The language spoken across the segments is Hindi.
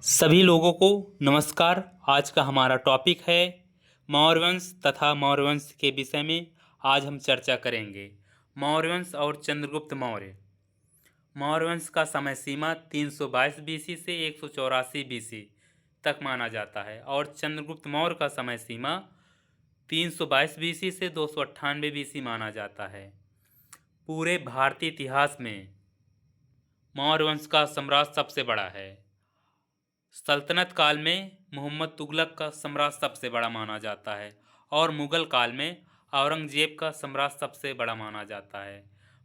सभी लोगों को नमस्कार। आज का हमारा टॉपिक है मौर्य वंश तथा मौर्य वंश के विषय में आज हम चर्चा करेंगे। मौर्य वंश और चंद्रगुप्त मौर्य। मौर्य वंश का समय सीमा 322 बीसी से 184 बीसी तक माना जाता है और चंद्रगुप्त मौर्य का समय सीमा 322 बीसी से 298 बीसी माना जाता है। पूरे भारतीय इतिहास में मौर्य वंश का साम्राज्य सबसे बड़ा है। सल्तनत काल में मोहम्मद तुगलक का साम्राज्य सबसे बड़ा माना जाता है और मुगल काल में औरंगजेब का साम्राज्य सबसे बड़ा माना जाता है।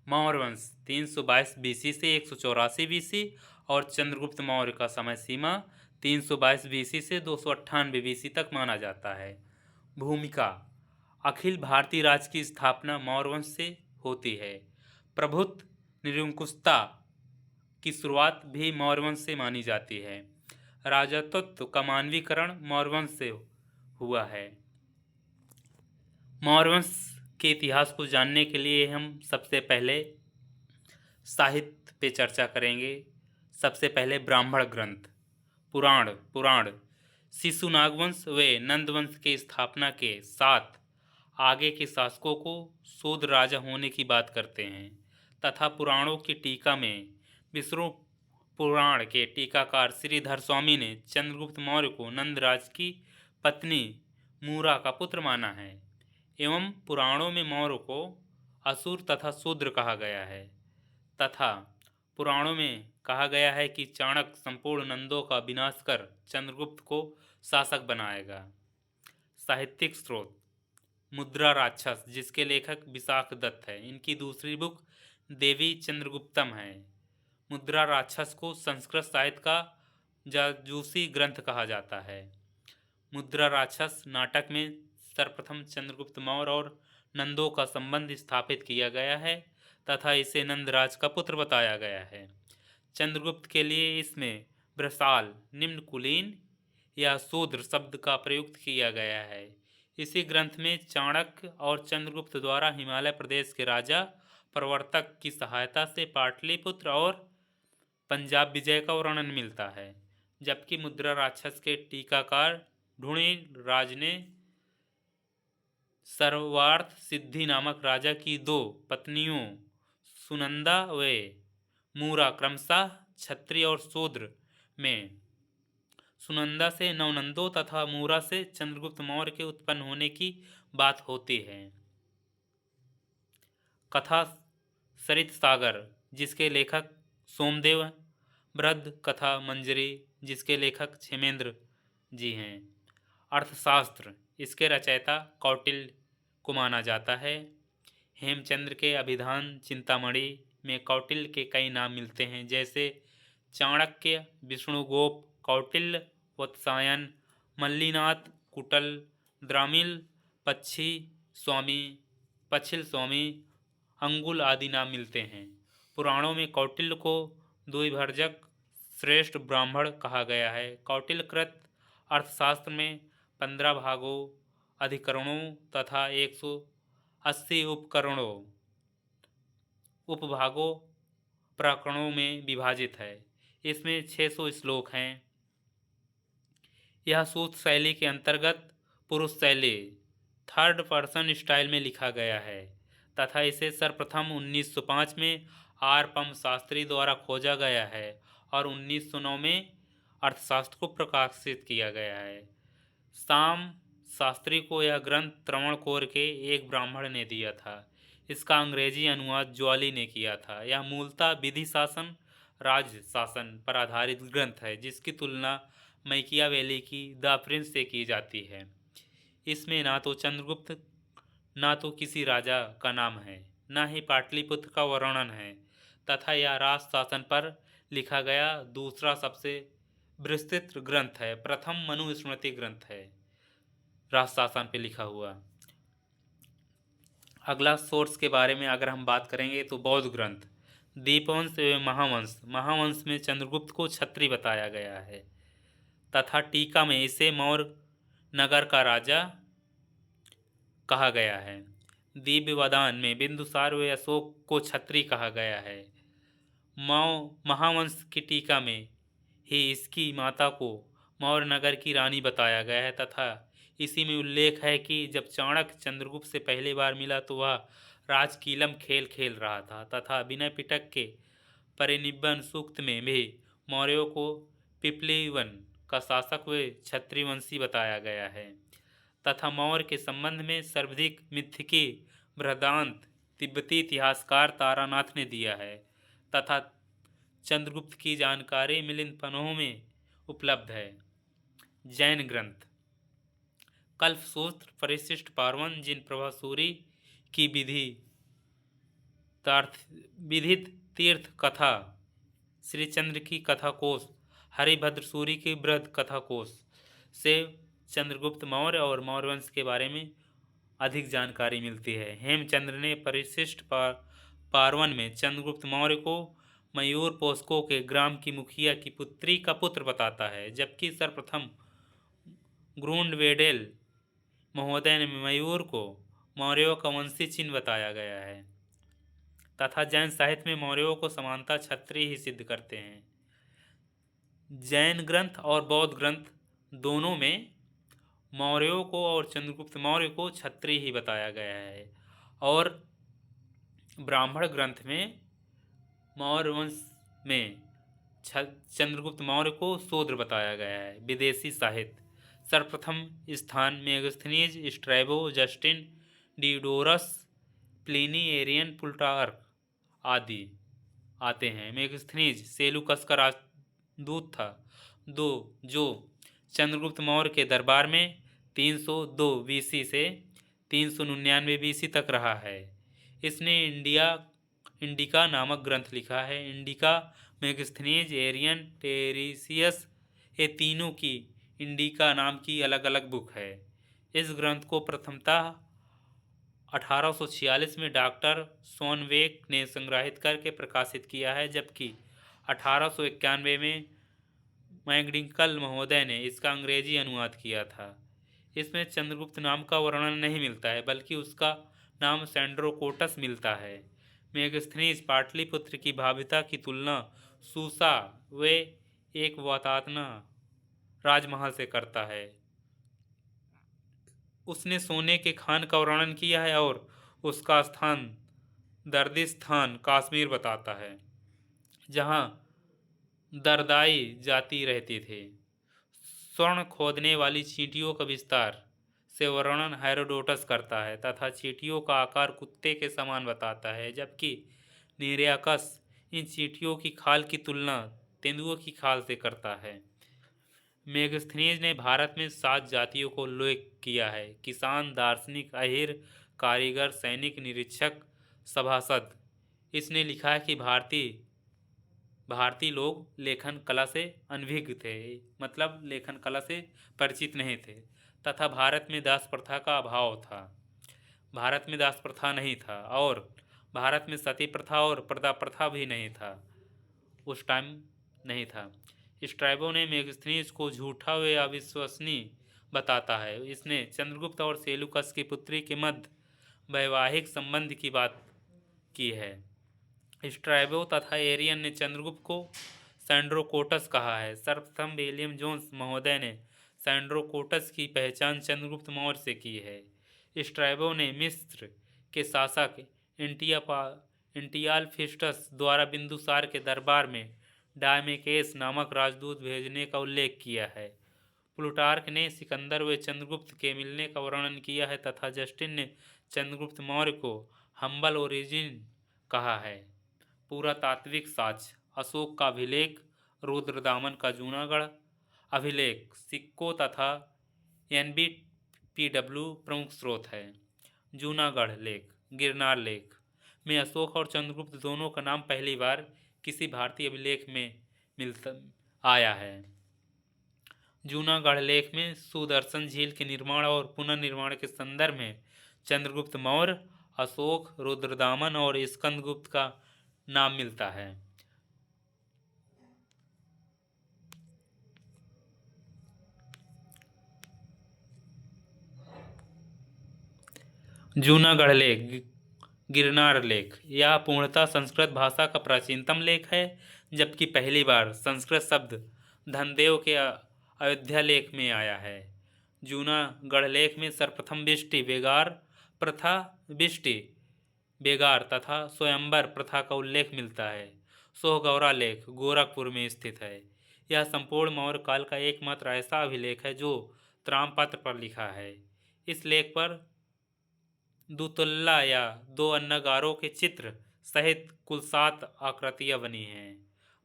मौर्य वंश 322 बीसी से 184 बीसी और चंद्रगुप्त मौर्य का समय सीमा 322 बीसी से 298 बीसी तक माना जाता है। भूमिका: अखिल भारतीय राज्य की स्थापना मौर्य वंश से होती है। प्रभुत्व निरंकुशता की शुरुआत भी मौर्य वंश से मानी जाती है। राजतत्व का मानवीकरण मौर्य वंश से हुआ है। मौर्य वंश के इतिहास को जानने के लिए हम सबसे पहले साहित्य पे चर्चा करेंगे। सबसे पहले ब्राह्मण ग्रंथ, पुराण शिशु नागवंश व नंद वंश के स्थापना के साथ आगे के शासकों को शूद्र राजा होने की बात करते हैं तथा पुराणों की टीका में विष्णु पुराण के टीकाकार श्रीधर स्वामी ने चंद्रगुप्त मौर्य को नंदराज की पत्नी मूरा का पुत्र माना है एवं पुराणों में मौर्य को असुर तथा शूद्र कहा गया है तथा पुराणों में कहा गया है कि चाणक्य संपूर्ण नंदों का विनाश कर चंद्रगुप्त को शासक बनाएगा। साहित्यिक स्रोत: मुद्रा राक्षस, जिसके लेखक विशाख दत्त है। इनकी दूसरी बुक देवी चंद्रगुप्तम है। मुद्रा राक्षस को संस्कृत साहित्य का जाजूसी ग्रंथ कहा जाता है। मुद्रा राक्षस नाटक में सर्वप्रथम चंद्रगुप्त मौर्य और नंदों का संबंध स्थापित किया गया है तथा इसे नंदराज का पुत्र बताया गया है। चंद्रगुप्त के लिए इसमें वृषाल, निम्न कुलीन या शूद्र शब्द का प्रयुक्त किया गया है। इसी ग्रंथ में चाणक्य और चंद्रगुप्त द्वारा हिमालय प्रदेश के राजा प्रवर्तक की सहायता से पाटलिपुत्र और पंजाब विजय का वर्णन मिलता है। जबकि मुद्रा राक्षस के टीकाकार ढूणी राज ने सर्वार्थ सिद्धि नामक राजा की दो पत्नियों सुनंदा व मूरा क्रमशः क्षत्रिय और शूद्र में सुनंदा से नवनंदों तथा मूरा से चंद्रगुप्त मौर्य के उत्पन्न होने की बात होती है। कथा सरित सागर, जिसके लेखक सोमदेव, बृहद कथा मंजरी, जिसके लेखक क्षेमेंद्र जी हैं। अर्थशास्त्र, इसके रचयिता कौटिल्य को माना जाता है। हेमचंद्र के अभिधान चिंतामणि में कौटिल्य के कई नाम मिलते हैं, जैसे चाणक्य, विष्णुगोप, कौटिल्य, वत्सायन, मल्लीनाथ, कुटल, द्रामिल, पच्छिल स्वामी, अंगुल आदि नाम मिलते हैं। पुराणों में कौटिल्य को द्विभर्जक श्रेष्ठ ब्राह्मण कहा गया है। कौटिल्यकृत अर्थशास्त्र में 15 भागों, अधिकरणों तथा 180 उपभागों प्रकरणों में विभाजित है। इसमें 600 श्लोक हैं। यह सूत्र शैली के अंतर्गत पुरुष शैली थर्ड पर्सन स्टाइल में लिखा गया है तथा इसे सर्वप्रथम 1905 में आर पम शास्त्री द्वारा खोजा गया है और 1909 में अर्थशास्त्र को प्रकाशित किया गया है। साम शास्त्री को यह ग्रंथ त्रावणकोर के एक ब्राह्मण ने दिया था। इसका अंग्रेजी अनुवाद ज्वाली ने किया था। यह मूलतः विधि शासन, राज्य शासन पर आधारित ग्रंथ है, जिसकी तुलना मैकियावेली की द प्रिंस से की जाती है। इसमें ना तो चंद्रगुप्त, ना तो किसी राजा का नाम है, ना ही पाटलिपुत्र का वर्णन है तथा यह राज शासन पर लिखा गया दूसरा सबसे विस्तृत ग्रंथ है। प्रथम मनुस्मृति ग्रंथ है राज शासन पे लिखा हुआ। अगला सोर्स के बारे में अगर हम बात करेंगे तो बौद्ध ग्रंथ दीपवंश एवं महावंश। महावंश में चंद्रगुप्त को क्षत्रिय बताया गया है तथा टीका में इसे मौर्य नगर का राजा कहा गया है। दिव्यवदान में बिंदुसार व अशोक को क्षत्रिय कहा गया है। महावंश की टीका में ही इसकी माता को मौर्य नगर की रानी बताया गया है तथा इसी में उल्लेख है कि जब चाणक्य चंद्रगुप्त से पहली बार मिला तो वह राजकीलम खेल खेल रहा था तथा विनय पिटक के परिनिब्बन सूक्त में भी मौर्यों को पिपलीवन का शासक व क्षत्रिय वंशी बताया गया है तथा मौर्य के संबंध में सर्वाधिक मिथ्यकी बृहदांत तिब्बती इतिहासकार तारानाथ ने दिया है तथा चंद्रगुप्त की जानकारी मिलिंद पन्हों में उपलब्ध है। जैन ग्रंथ कल्पसूत्र परिशिष्ट पार्वन जिन प्रभासूरी की विधित तीर्थ कथा श्रीचंद्र की कथा कोश हरिभद्र सूरी की बृहद कथा कोश से चंद्रगुप्त मौर्य और मौर्य वंश के बारे में अधिक जानकारी मिलती है। हेमचंद्र ने परिशिष्ट पार्वन में चंद्रगुप्त मौर्य को मयूर पोस्को के ग्राम की मुखिया की पुत्री का पुत्र बताता है जबकि सर्वप्रथम ग्रूंडवेडेल महोदय ने मयूर को मौर्यों का वंशी चिन्ह बताया गया है तथा जैन साहित्य में मौर्यों को समानता क्षत्रिय ही सिद्ध करते हैं। जैन ग्रंथ और बौद्ध ग्रंथ दोनों में मौर्यों को और चंद्रगुप्त मौर्य को क्षत्रिय ही बताया गया है और ब्राह्मण ग्रंथ में मौर्य वंश में चंद्रगुप्त मौर्य को शूद्र बताया गया है। विदेशी साहित्य सर्वप्रथम स्थान Megasthenes Strabo Justin Diodorus Pliny Arrian Plutarch आदि आते हैं। मेगस्थनीज सेलुकस का राजदूत था जो चंद्रगुप्त मौर्य के दरबार में 302 बीसी से 399 बीसी तक रहा है। इसने इंडिका नामक ग्रंथ लिखा है। इंडिका मेगस्थनीज एरियन टेरिसियस ये तीनों की इंडिका नाम की अलग अलग बुक है। इस ग्रंथ को प्रथमतः 1846 में डॉक्टर सोनवेक ने संग्रहित करके प्रकाशित किया है जबकि 1891 में मैगडिंकल महोदय ने इसका अंग्रेजी अनुवाद किया था। इसमें चंद्रगुप्त नाम का वर्णन नहीं मिलता है बल्कि उसका नाम सैंड्रोकोटस मिलता है। मेगस्थनीज पाटलिपुत्र की भव्यता की तुलना सूसा व एक वातातना राजमहल से करता है। उसने सोने के खान का वर्णन किया है और उसका स्थान दर्दिस्तान कश्मीर बताता है जहाँ दरदाई जाति रहती थी। स्वर्ण खोदने वाली चींटियों का विस्तार से वर्णन हेरोडोटस करता है तथा चींटियों का आकार कुत्ते के समान बताता है जबकि निरयाकस इन चींटियों की खाल की तुलना तेंदुओं की खाल से करता है। मेगस्थनीज ने भारत में 7 जातियों को उल्लेख किया है। किसान, दार्शनिक, अहीर, कारीगर, सैनिक, निरीक्षक, सभासद। इसने लिखा है कि भारतीय लोग लेखन कला से अनभिज्ञ थे मतलब लेखन कला से परिचित नहीं थे तथा भारत में दास प्रथा का अभाव था। भारत में दास प्रथा नहीं था और भारत में सती प्रथा और पर्दा प्रथा भी नहीं था, उस टाइम नहीं था। स्ट्रैबो ने मेगस्थनीज को झूठा व अविश्वसनीय बताता है। इसने चंद्रगुप्त और सेलुकस की पुत्री के मध्य वैवाहिक संबंध की बात की है। स्ट्रैबो तथा एरियन ने चंद्रगुप्त को सैंड्रोकोटस कहा है। सर्वप्रथम विलियम जोन्स महोदय ने सैंड्रोकोटस की पहचान चंद्रगुप्त मौर्य से की है। स्ट्रैबो ने मिस्र के शासक इंटियालफिस्टस द्वारा बिंदुसार के दरबार में डायमेकेस नामक राजदूत भेजने का उल्लेख किया है। प्लूटार्क ने सिकंदर व चंद्रगुप्त के मिलने का वर्णन किया है तथा जस्टिन ने चंद्रगुप्त मौर्य को हम्बल ओरिजिन कहा है। पुरातात्विक साक्ष्य अशोक का अभिलेख, रुद्रदामन का जूनागढ़ अभिलेख, सिक्कों तथा NBPW प्रमुख स्रोत है। जूनागढ़ लेख, गिरनार लेख में अशोक और चंद्रगुप्त दोनों का नाम पहली बार किसी भारतीय अभिलेख में मिलता आया है। जूनागढ़ लेख में सुदर्शन झील के निर्माण और पुनर्निर्माण के संदर्भ में चंद्रगुप्त मौर्य, अशोक, रुद्रदामन और स्कंदगुप्त का नाम मिलता है। जूनागढ़ लेख, गिरनार लेख यह पूर्णतः संस्कृत भाषा का प्राचीनतम लेख है जबकि पहली बार संस्कृत शब्द धनदेव के अयोध्या लेख में आया है। जूनागढ़ लेख में सर्वप्रथम बिष्टि बेगार प्रथा बेगार तथा स्वयंवर प्रथा का उल्लेख मिलता है। सोहगौरा लेख गोरखपुर में स्थित है। यह संपूर्ण मौर्य काल का एकमात्र ऐसा अभिलेख है जो त्रामपत्र पर लिखा है। इस लेख पर दुतुल्ला या दो अन्नगारों के चित्र सहित कुल 7 आकृतियां बनी हैं।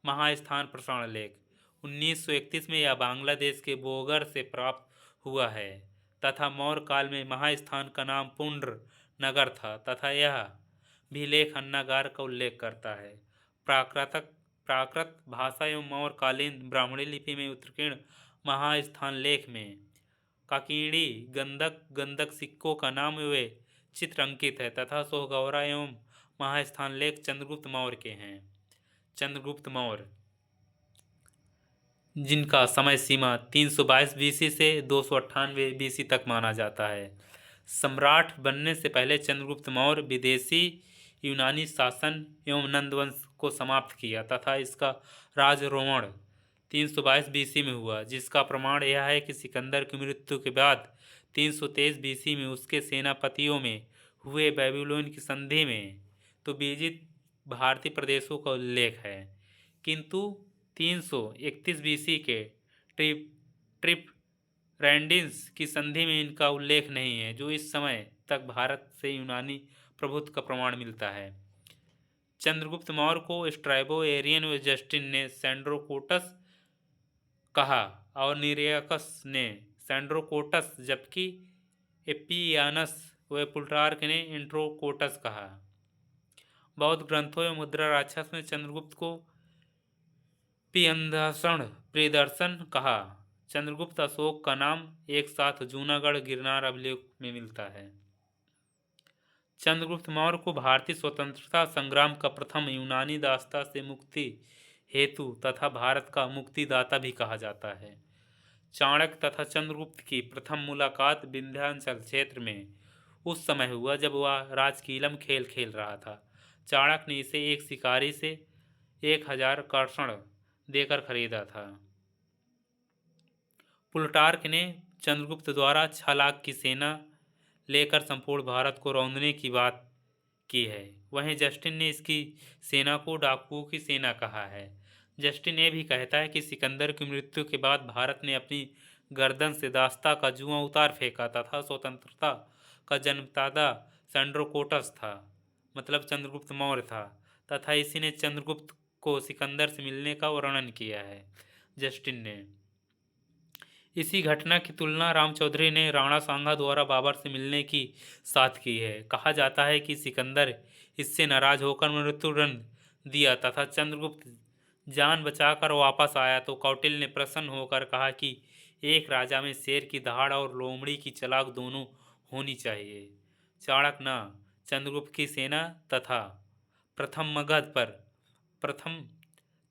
महास्थान प्रसारण लेख 1931 में यह बांग्लादेश के बोगर से प्राप्त हुआ है तथा मौर्य काल में महास्थान का नाम पुंड्र नगर था तथा यह भी लेख अन्नागार का उल्लेख करता है। प्राकृत भाषा एवं मौर्यकालीन ब्राह्मणी लिपि में उत्कीर्ण महास्थान लेख में काकीड़ी गंधक सिक्कों का नाम वे चित्र अंकित है तथा सोहगौरा एवं महास्थान लेख चंद्रगुप्त मौर्य के हैं। चंद्रगुप्त मौर्य जिनका समय सीमा 322 बीसी से 298 बीसी तक माना जाता है। सम्राट बनने से पहले चंद्रगुप्त मौर्य विदेशी यूनानी शासन एवं नंदवंश को समाप्त किया तथा इसका राजरोहण 322 बीसी में हुआ, जिसका प्रमाण यह है कि सिकंदर की मृत्यु के बाद 323 बीसी में उसके सेनापतियों में हुए बेबीलोन की संधि में तो विजित भारतीय प्रदेशों का उल्लेख है, किंतु 331 बीसी के ट्रिप रैंडिस की संधि में इनका उल्लेख नहीं है, जो इस समय तक भारत से यूनानी प्रभुत्व का प्रमाण मिलता है। चंद्रगुप्त मौर्य को स्ट्रैबो एरियन व जस्टिन ने सैंड्रोकोटस कहा और निरियकस ने सैंड्रोकोटस, जबकि एपियानस व प्लूटार्क ने इंट्रोकोटस कहा। बौद्ध ग्रंथों एवं मुद्रा राक्षस में चंद्रगुप्त को प्रियदर्शन कहा। चंद्रगुप्त अशोक का नाम एक साथ जूनागढ़ गिरनार अभिलेख में मिलता है। चंद्रगुप्त मौर्य को भारतीय स्वतंत्रता संग्राम का प्रथम यूनानी दासता से मुक्ति हेतु तथा भारत का मुक्तिदाता भी कहा जाता है। चाणक्य तथा चंद्रगुप्त की प्रथम मुलाकात विंध्याचल क्षेत्र में उस समय हुआ जब वह राजकीलम खेल खेल रहा था। चाणक्य ने इसे एक शिकारी से 1000 कर्षण देकर खरीदा था। प्लूटार्क ने चंद्रगुप्त द्वारा 6 लाख की सेना लेकर संपूर्ण भारत को रौंदने की बात की है। वहीं जस्टिन ने इसकी सेना को डाकुओं की सेना कहा है। जस्टिन ये भी कहता है कि सिकंदर की मृत्यु के बाद भारत ने अपनी गर्दन से दास्ता का जुआ उतार फेंका तथा स्वतंत्रता का जन्मदाता सैंड्रोकोटस था, मतलब चंद्रगुप्त मौर्य था, तथा इसी ने चंद्रगुप्त को सिकंदर से मिलने का वर्णन किया है। जस्टिन ने इसी घटना की तुलना राम चौधरी ने राणा सांगा द्वारा बाबर से मिलने की साथ की है। कहा जाता है कि सिकंदर इससे नाराज होकर मृत्युदंड दिया तथा चंद्रगुप्त जान बचाकर वापस आया तो कौटिल्य ने प्रसन्न होकर कहा कि एक राजा में शेर की दहाड़ और लोमड़ी की चालाक दोनों होनी चाहिए। चाणक्य न चंद्रगुप्त की सेना तथा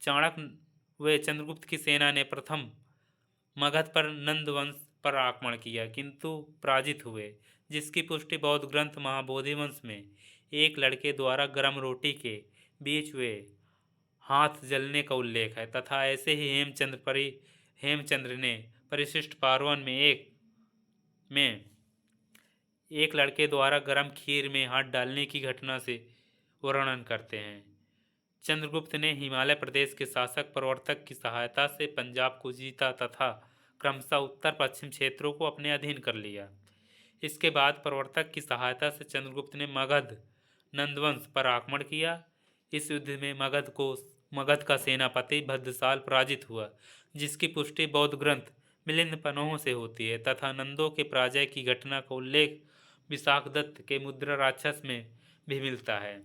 चाणक्य व चंद्रगुप्त की सेना ने प्रथम मगध पर नंदवंश पर आक्रमण किया किंतु पराजित हुए, जिसकी पुष्टि बौद्ध ग्रंथ महाबोधि वंश में एक लड़के द्वारा गर्म रोटी के बीच वे हाथ जलने का उल्लेख है तथा ऐसे ही हेमचंद्र ने परिशिष्ट पार्वन में एक लड़के द्वारा गर्म खीर में हाथ डालने की घटना से वर्णन करते हैं। चंद्रगुप्त ने हिमालय प्रदेश के शासक प्रवर्तक की सहायता से पंजाब को जीता तथा क्रमशः उत्तर पश्चिम क्षेत्रों को अपने अधीन कर लिया। इसके बाद प्रवर्तक की सहायता से चंद्रगुप्त ने मगध नंदवंश पर आक्रमण किया। इस युद्ध में मगध का सेनापति भद्रसाल पराजित हुआ, जिसकी पुष्टि बौद्ध ग्रंथ मिलिंद पन्नों से होती है तथा नंदों के पराजय की घटना का उल्लेख विशाखदत्त के मुद्रा राक्षस में भी मिलता है।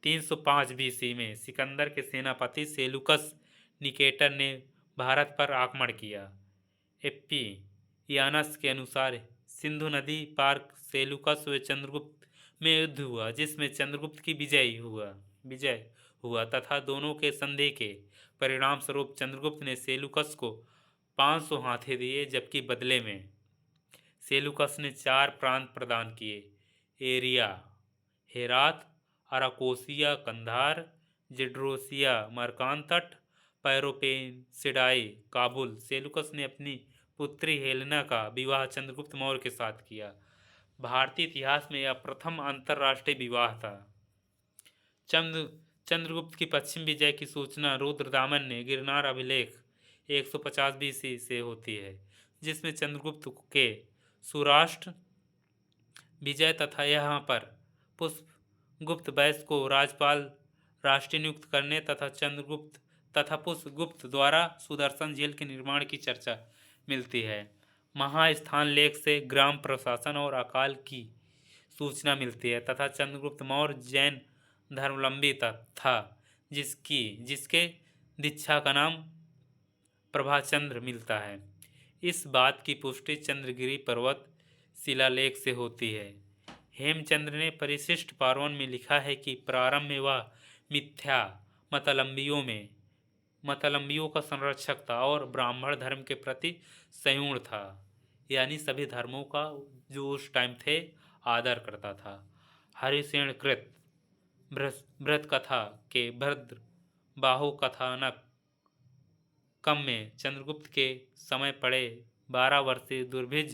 305 बीसी में सिकंदर के सेनापति सेलुकस निकेटर ने भारत पर आक्रमण किया। एपियानस के अनुसार सिंधु नदी पार सेलुकस व चंद्रगुप्त में युद्ध हुआ, जिसमें चंद्रगुप्त की विजय हुआ तथा दोनों के संधि के परिणाम स्वरूप चंद्रगुप्त ने सेलुकस को 500 हाथी दिए, जबकि बदले में सेलुकस ने 4 प्रांत प्रदान किए: Aria, Herat, Arachosia, Kandahar, Gedrosia, Makran तट, पैरोपेन, सिडाई, काबुल। सेलुकस ने अपनी पुत्री हेलेना का विवाह चंद्रगुप्त मौर्य के साथ किया। भारतीय इतिहास में यह प्रथम अंतर्राष्ट्रीय विवाह था। चंद्रगुप्त की पश्चिम विजय की सूचना रुद्रदामन ने गिरनार अभिलेख 150 BC से होती है, जिसमें चंद्रगुप्त के सौराष्ट्र विजय तथा यहाँ पर पुष्पगुप्त वैश्य को राजपाल राष्ट्रीय नियुक्त करने तथा चंद्रगुप्त तथा पुष्पगुप्त द्वारा सुदर्शन झील के निर्माण की चर्चा मिलती है। महास्थान लेख से ग्राम प्रशासन और अकाल की सूचना मिलती है तथा चंद्रगुप्त मौर्य जैन धर्मावलंबी था, जिसके दीक्षा का नाम प्रभाचंद्र मिलता है। इस बात की पुष्टि चंद्रगिरी पर्वत शिलालेख से होती है। हेमचंद्र ने परिशिष्ट पार्वन में लिखा है कि प्रारंभ में वह मिथ्या मतलम्बियों का संरक्षक था और ब्राह्मण धर्म के प्रति संयुण था, यानी सभी धर्मों का जो उस टाइम थे आदर करता था। हरिसेन कृत भृत कथा के भद्र बाहु कथानक कम में चंद्रगुप्त के समय पड़े 12 वर्षीय दुर्भिज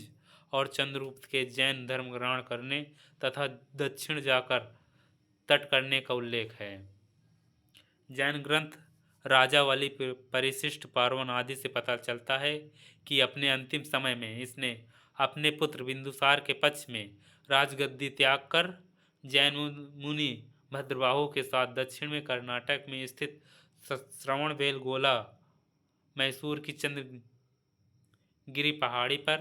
और चंद्रगुप्त के जैन धर्म ग्रहण करने तथा दक्षिण जाकर तट करने का उल्लेख है। जैन ग्रंथ राजावली परिशिष्ट पार्वन आदि से पता चलता है कि अपने अंतिम समय में इसने अपने पुत्र बिंदुसार के पक्ष में राजगद्दी त्याग कर जैन मुनि भद्रबाहु के साथ दक्षिण में कर्नाटक में स्थित श्रवणबेलगोला मैसूर की चंद्रगिरी पहाड़ी पर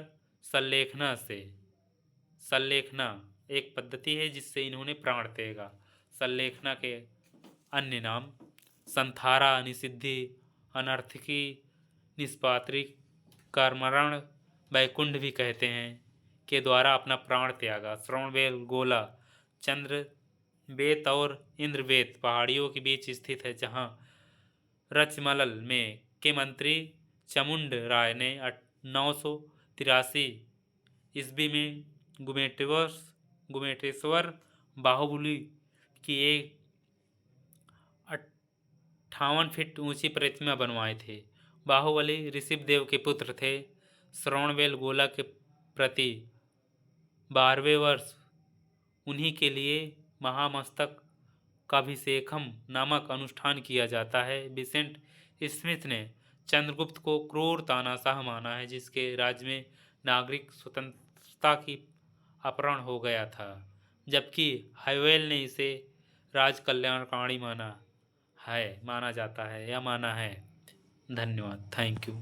सल्लेखना एक पद्धति है जिससे इन्होंने प्राण त्यागा। सल्लेखना के अन्य नाम संथारा, निषिद्धि, अनर्थकी, निष्पात्री, कर्मरण, वैकुंठ भी कहते हैं, के द्वारा अपना प्राण त्यागा। श्रवणबेलगोला चंद्रबेत और इंद्रबेत पहाड़ियों के बीच स्थित है, जहाँ रचमलल में के मंत्री चामुंड राय ने 983 ईस्वी में गुमेटेश्वर बाहुबली की एक 58 फीट ऊंची प्रतिमा बनवाए थे। बाहुबली ऋषभदेव के पुत्र थे। श्रवणबेलगोला के प्रति 12वें वर्ष उन्हीं के लिए महामस्तक काभिषेकम नामक अनुष्ठान किया जाता है। विसेंट स्मिथ ने चंद्रगुप्त को क्रूर तानाशाह माना है, जिसके राज्य में नागरिक स्वतंत्रता की अपहरण हो गया था, जबकि हाइवेल ने इसे राजकल्याणकारी माना जाता है या माना है। धन्यवाद। Thank you.